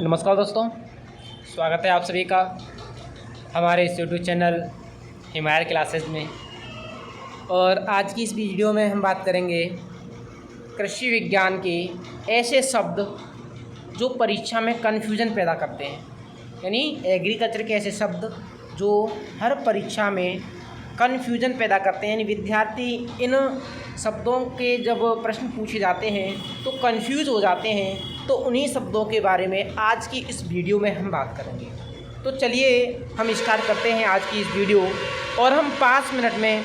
नमस्कार दोस्तों, स्वागत है आप सभी का हमारे इस यूट्यूब चैनल हिमायर क्लासेस में। और आज की इस वीडियो में हम बात करेंगे कृषि विज्ञान के ऐसे शब्द जो परीक्षा में कन्फ्यूजन पैदा करते हैं, यानी एग्रीकल्चर के ऐसे शब्द जो हर परीक्षा में कन्फ्यूजन पैदा करते हैं। यानी विद्यार्थी इन शब्दों के जब प्रश्न पूछे जाते हैं तो कन्फ्यूज़ हो जाते हैं। तो उन्हीं शब्दों के बारे में आज की इस वीडियो में हम बात करेंगे। तो चलिए हम स्टार्ट करते हैं आज की इस वीडियो, और हम 5 मिनट में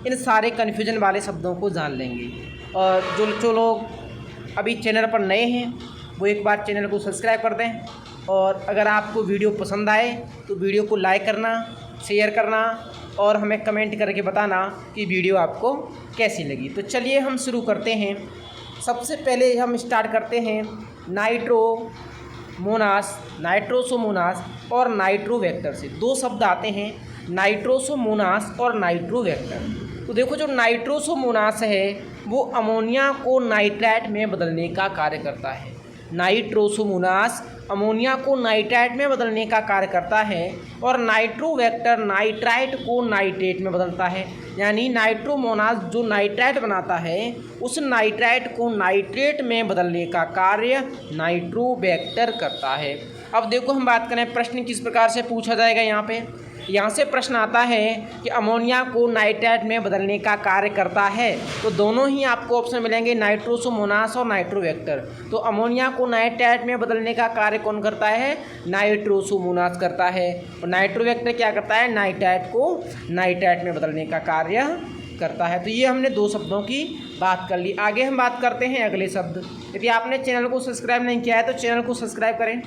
इन सारे कन्फ्यूजन वाले शब्दों को जान लेंगे। और जो लोग अभी चैनल पर नए हैं वो एक बार चैनल को सब्सक्राइब कर दें, और अगर आपको वीडियो पसंद आए तो वीडियो को लाइक करना, शेयर करना और हमें कमेंट करके बताना कि वीडियो आपको कैसी लगी। तो चलिए हम शुरू करते हैं। सबसे पहले हम स्टार्ट करते हैं नाइट्रोसोमोनास और नाइट्रोवेक्टर से। दो शब्द आते हैं, नाइट्रोसोमोनास और नाइट्रोवेक्टर। तो देखो, जो नाइट्रोसोमोनास है वो अमोनिया को नाइट्राइट में बदलने का कार्य करता है। नाइट्रोसोमोनास अमोनिया को नाइट्राइट में बदलने का कार्य करता है, और नाइट्रोवेक्टर नाइट्राइट को नाइट्रेट में बदलता है। यानी नाइट्रोमोनास जो नाइट्राइट बनाता है उस नाइट्राइट को नाइट्रेट में बदलने का कार्य नाइट्रोवेक्टर करता है। अब देखो, हम बात करें प्रश्न किस प्रकार से पूछा जाएगा। यहाँ से प्रश्न आता है कि अमोनिया को नाइट्राइट में बदलने का कार्य करता है। तो दोनों ही आपको ऑप्शन मिलेंगे, नाइट्रोसोमोनास और नाइट्रोवेक्टर। तो अमोनिया को नाइट्राइट में बदलने का कार्य कौन करता है? नाइट्रोसोमोनास करता है। और नाइट्रोवेक्टर क्या करता है? नाइट्राइट को नाइट्राइट में बदलने का कार्य करता है। तो ये हमने दो शब्दों की बात कर ली। आगे हम बात करते हैं अगले शब्द। यदि आपने चैनल को सब्सक्राइब नहीं किया है तो चैनल को सब्सक्राइब करें,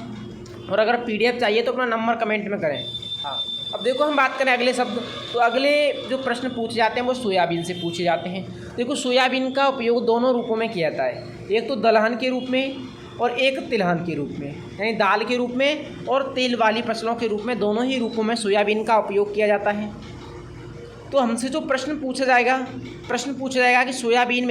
और अगर PDF चाहिए तो अपना नंबर कमेंट में करें। हाँ, अब देखो हम बात करें अगले शब्द। तो अगले जो प्रश्न पूछे जाते हैं वो सोयाबीन से पूछे जाते हैं। देखो, सोयाबीन का उपयोग दोनों रूपों में किया जाता है, एक तो दलहन के रूप में और एक तिलहन के रूप में, यानी दाल के रूप में और तेल वाली फसलों के रूप में, दोनों ही रूपों में सोयाबीन का उपयोग किया जाता है। तो हमसे जो प्रश्न पूछा जाएगा कि सोयाबीन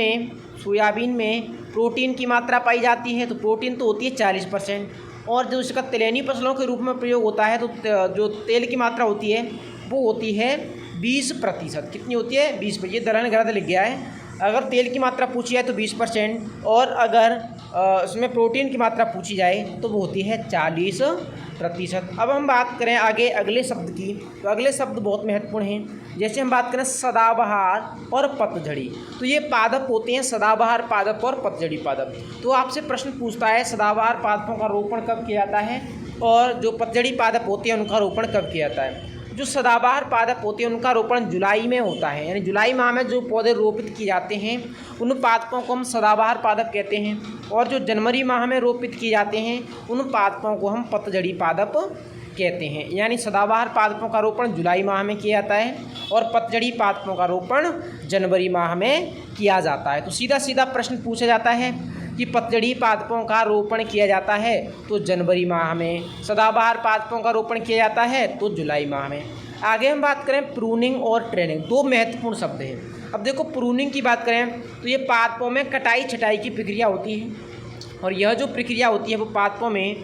में प्रोटीन की मात्रा पाई जाती है। तो प्रोटीन तो होती है 40%, और जो इसका तिलहनी फसलों के रूप में प्रयोग होता है तो जो तेल की मात्रा होती है वो होती है 20%। कितनी होती है? 20%। ये दलहन गलत लिख गया है। अगर तेल की मात्रा पूछी जाए तो 20%, और अगर उसमें प्रोटीन की मात्रा पूछी जाए तो वो होती है 40%। अब हम बात करें आगे अगले शब्द की। तो अगले शब्द बहुत महत्वपूर्ण हैं। जैसे हम बात करें सदाबहार और पतझड़ी। तो ये पादप होते हैं, सदाबहार पादप और पतझड़ी पादप। तो आपसे प्रश्न पूछता है सदाबहार पादपों का रोपण कब किया जाता है, और जो पतझड़ी पादप होते हैं उनका रोपण कब किया जाता है। जो सदाबहार पादप होते हैं उनका रोपण जुलाई में होता है, यानी जुलाई माह में जो पौधे रोपित किए जाते हैं उन पादपों को हम सदाबहार पादप कहते हैं। और जो जनवरी माह में रोपित किए जाते हैं उन पादपों को हम पतझड़ी पादप कहते हैं। यानी सदाबहार पादपों का रोपण जुलाई माह में किया जाता है और पतझड़ी पादपों का रोपण जनवरी माह में किया जाता है। तो सीधा सीधा प्रश्न पूछा जाता है कि पतझड़ी पादपों का रोपण किया जाता है तो जनवरी माह में, सदाबहार पादपों का रोपण किया जाता है तो जुलाई माह में। आगे हम बात करें प्रूनिंग और ट्रेनिंग। दो महत्वपूर्ण शब्द हैं। अब देखो, प्रूनिंग की बात करें तो ये पादपों में कटाई छटाई की प्रक्रिया होती है, और यह जो प्रक्रिया होती है वो पादपों में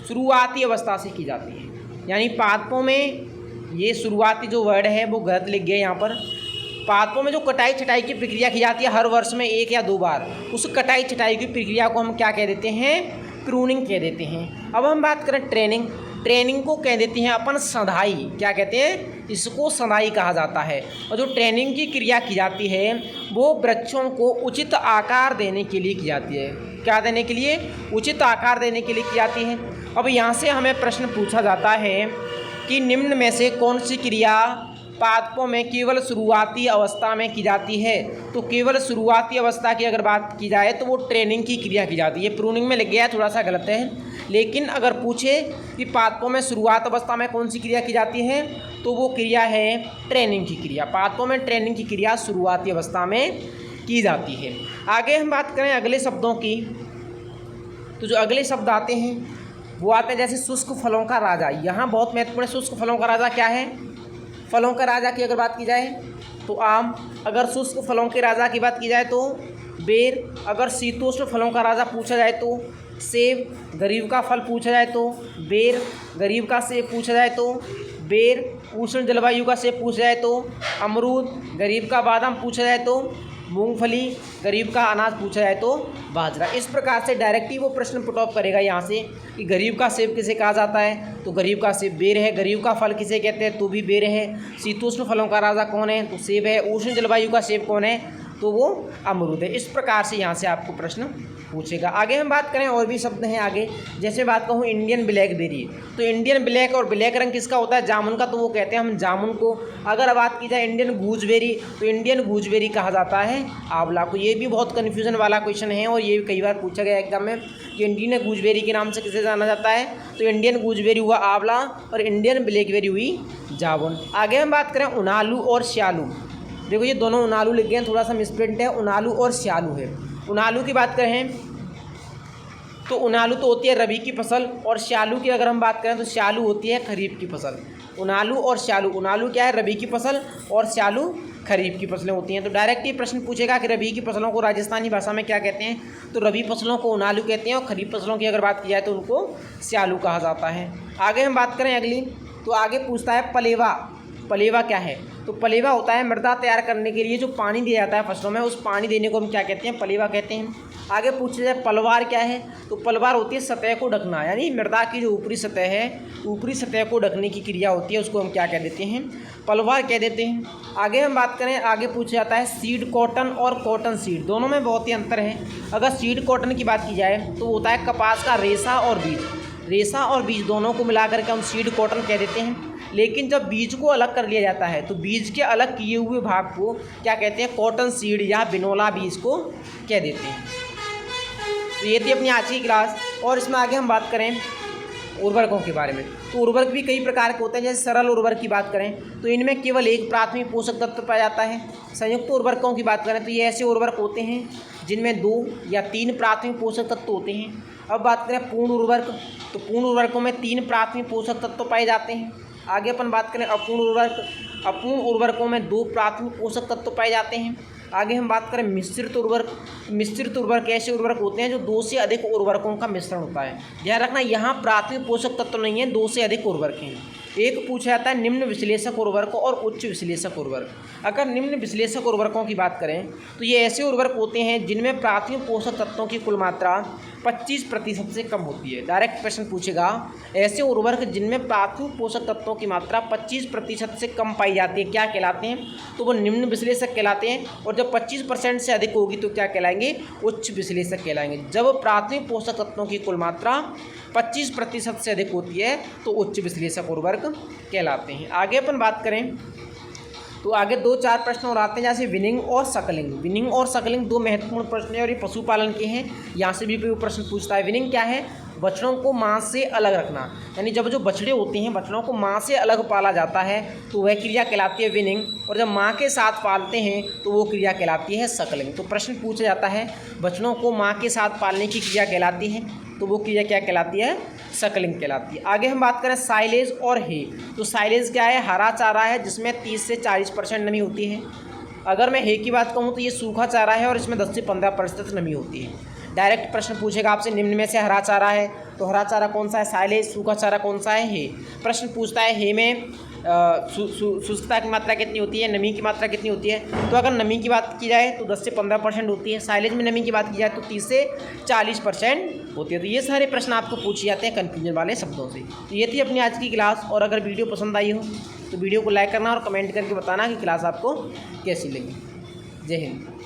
शुरुआती अवस्था से की जाती है। यानी पादपों में, ये शुरुआती जो वर्ड है वो गलत लिख गया यहाँ पर। पादपों में जो कटाई छटाई की प्रक्रिया की जाती है हर वर्ष में 1 या 2 बार, उस कटाई छटाई की प्रक्रिया को हम क्या कह देते हैं? प्रूनिंग कह देते हैं। अब हम बात करें ट्रेनिंग को कह देते हैं अपन सदाई। क्या कहते हैं? इसको सदाई कहा जाता है। और जो ट्रेनिंग की क्रिया की जाती है वो वृक्षों को उचित आकार देने के लिए की जाती है। क्या देने के लिए? उचित आकार देने के लिए की जाती है। अब यहाँ से हमें प्रश्न पूछा जाता है कि निम्न में से कौन सी क्रिया पादपों में केवल शुरुआती अवस्था में की जाती है। तो केवल शुरुआती अवस्था की अगर बात की जाए तो वो ट्रेनिंग की क्रिया की जाती है। प्रूनिंग में लग गया है, थोड़ा सा गलत है, लेकिन अगर पूछे कि पादपों में शुरुआत अवस्था में कौन सी क्रिया की जाती है तो वो क्रिया है ट्रेनिंग की क्रिया। पादपों में ट्रेनिंग की क्रिया शुरुआती अवस्था में की जाती है। आगे हम बात करें अगले शब्दों की। तो जो अगले शब्द आते हैं वो आते हैं जैसे शुष्क फलों का राजा। यहाँ बहुत महत्वपूर्ण है। शुष्क फलों का राजा क्या है? फलों का राजा की अगर बात की जाए तो आम। अगर शुष्क फलों के राजा की बात की जाए तो बेर। अगर शीतोष्ण फलों का राजा पूछा जाए तो सेब। गरीब का फल पूछा जाए तो बेर। गरीब का सेब पूछा जाए तो बेर। उष्ण जलवायु का सेब पूछा जाए तो अमरूद। गरीब का बादाम पूछा जाए तो मूंगफली। गरीब का अनाज पूछा जाए तो बाजरा। इस प्रकार से डायरेक्ट ही वो प्रश्न पुट ऑफ करेगा यहाँ से कि गरीब का सेब किसे कहा जाता है, तो गरीब का सेब बेर है। गरीब का फल किसे कहते हैं, तो भी बेर है। शीतोष्ण फलों का राजा कौन है, तो सेब है। उष्ण जलवायु का सेब कौन है, तो वो अमरूद है। इस प्रकार से यहाँ से आपको प्रश्न पूछेगा। आगे हम बात करें, और भी शब्द हैं आगे, जैसे बात कहूँ इंडियन ब्लैकबेरी, तो इंडियन ब्लैक और ब्लैक रंग किसका होता है, जामुन का, तो वो कहते हैं हम जामुन को। अगर बात की जाए इंडियन गूजबेरी, तो इंडियन गूजबेरी कहा जाता है आंवला को। ये भी बहुत कन्फ्यूजन वाला क्वेश्चन है और ये भी कई बार पूछा गया एग्जाम में कि इंडियन गूजबेरी के नाम से किसे जाना जाता है, तो इंडियन गूजबेरी हुआ आंवला और इंडियन ब्लैकबेरी हुई जामुन। आगे हम बात करें उनालू और श्यालू, देखो ये दोनों उनालू लिख गए हैं, थोड़ा सा मिसप्रिंट है, उनालू और श्यालू है। उनालू की बात करें तो उनालू तो होती है रबी की फसल, और श्यालू की अगर हम बात करें तो श्यालू होती है खरीफ की फसल। उनालू और श्यालू, उनालू क्या है, रबी की फसल, और श्यालू खरीफ की फसलें होती हैं। तो डायरेक्ट ही प्रश्न पूछेगा कि रबी की फसलों को राजस्थानी भाषा में क्या कहते हैं, तो रबी फसलों को उनालू कहते हैं, और खरीफ फसलों की अगर बात की जाए तो उनको श्यालू कहा जाता है। आगे हम बात करें अगली, तो आगे पूछता है पलेवा। पलेवा क्या है, तो पलेवा होता है मृदा तैयार करने के लिए जो पानी दिया जाता है फसलों में, उस पानी देने को हम क्या कहते हैं, पलेवा कहते हैं। आगे पूछा जाए पलवार क्या है, तो पलवार होती है सतह को ढकना, यानी मृदा की जो ऊपरी सतह है, ऊपरी सतह को ढकने की क्रिया होती है, उसको हम क्या कह देते हैं, पलवार कह देते हैं। आगे हम बात करें, आगे पूछा जाता है सीड कॉटन और कॉटन सीड, दोनों में बहुत ही अंतर है। अगर सीड कॉटन की बात की जाए तो होता है कपास का रेशा और बीज, रेशा और बीज दोनों को मिलाकर के हम सीड कॉटन कह देते हैं। लेकिन जब बीज को अलग कर लिया जाता है तो बीज के अलग किए हुए भाग को क्या कहते हैं, कॉटन सीड या बिनोला बीज को कह देते हैं। तो ये थी अपनी आज की क्लास, और इसमें आगे हम बात करें उर्वरकों के बारे में, तो उर्वरक भी कई प्रकार के होते हैं। जैसे सरल उर्वरक की बात करें तो इनमें केवल एक प्राथमिक पोषक तत्व पाया जाता है। संयुक्त उर्वरकों की बात करें तो ये ऐसे उर्वरक होते हैं जिनमें 2 या 3 प्राथमिक पोषक तत्व होते हैं। अब बात करें पूर्ण उर्वरक, तो पूर्ण उर्वरकों में 3 प्राथमिक पोषक तत्व पाए जाते हैं। आगे अपन बात करें अपूर्ण उर्वरक, अपूर्ण उर्वरकों में 2 प्राथमिक पोषक तत्व पाए जाते हैं। आगे हम बात करें मिश्रित उर्वरक, मिश्रित उर्वरक ऐसे उर्वरक होते हैं जो 2 से अधिक उर्वरकों का मिश्रण होता है। ध्यान रखना यहाँ प्राथमिक पोषक तत्व नहीं है, 2 से अधिक उर्वरक हैं। एक पूछा जाता है निम्न विश्लेषक उर्वरक और उच्च विश्लेषक उर्वरक। अगर निम्न विश्लेषक उर्वरकों की बात करें तो ये ऐसे उर्वरक होते हैं जिनमें प्राथमिक पोषक तत्वों की कुल मात्रा 25% से कम होती है। डायरेक्ट प्रश्न पूछेगा, ऐसे उर्वरक जिनमें प्राथमिक पोषक तत्वों की मात्रा 25% से कम पाई जाती है क्या कहलाते हैं, तो वो निम्न विश्लेषक कहलाते हैं। और जब 25% से अधिक होगी तो क्या कहलाएंगे, उच्च विश्लेषक कहलाएंगे। जब प्राथमिक पोषक तत्वों की कुल मात्रा 25% से अधिक होती है तो उच्च विश्लेषक उर्वरक कहलाते हैं। आगे अपन बात करें तो आगे 2-4 प्रश्न और आते हैं, जैसे विनिंग और सकलिंग। विनिंग और सकलिंग 2 महत्वपूर्ण प्रश्न हैं और ये पशुपालन के हैं, यहाँ से भी कोई प्रश्न पूछता है। विनिंग क्या है, बछड़ों को माँ से अलग रखना, यानी जब जो बछड़े होते हैं बछड़ों को माँ से अलग पाला जाता है तो वह क्रिया कहलाती है विनिंग, और जब माँ के साथ पालते हैं तो वो क्रिया कहलाती है सकलिंग। तो प्रश्न पूछा जाता है बछड़ों को माँ के साथ पालने की क्रिया कहलाती है, तो वो क्रिया क्या कहलाती है, सकलिंग कहलाती है। आगे हम बात करें साइलेज और हे, तो साइलेज क्या है, हरा चारा है जिसमें 30 से 40% नमी होती है। अगर मैं हे की बात कहूँ तो ये सूखा चारा है और इसमें 10 से 15% नमी होती है। डायरेक्ट प्रश्न पूछेगा आपसे, निम्न में से हरा चारा है, तो हरा चारा कौन सा है, साइलेज। सूखा चारा कौन सा है, हे। प्रश्न पूछता है हे में शुष्कता की मात्रा कितनी होती है, नमी की मात्रा कितनी होती है, तो अगर नमी की बात की जाए तो 10 से 15% होती है। साइलेज में नमी की बात की जाए तो 30 से 40% होती है। तो ये सारे प्रश्न आपको पूछे जाते हैं कन्फ्यूजन वाले शब्दों से। तो ये थी अपनी आज की क्लास, और अगर वीडियो पसंद आई हो तो वीडियो को लाइक करना और कमेंट करके बताना कि क्लास आपको कैसी लगी। जय हिंद।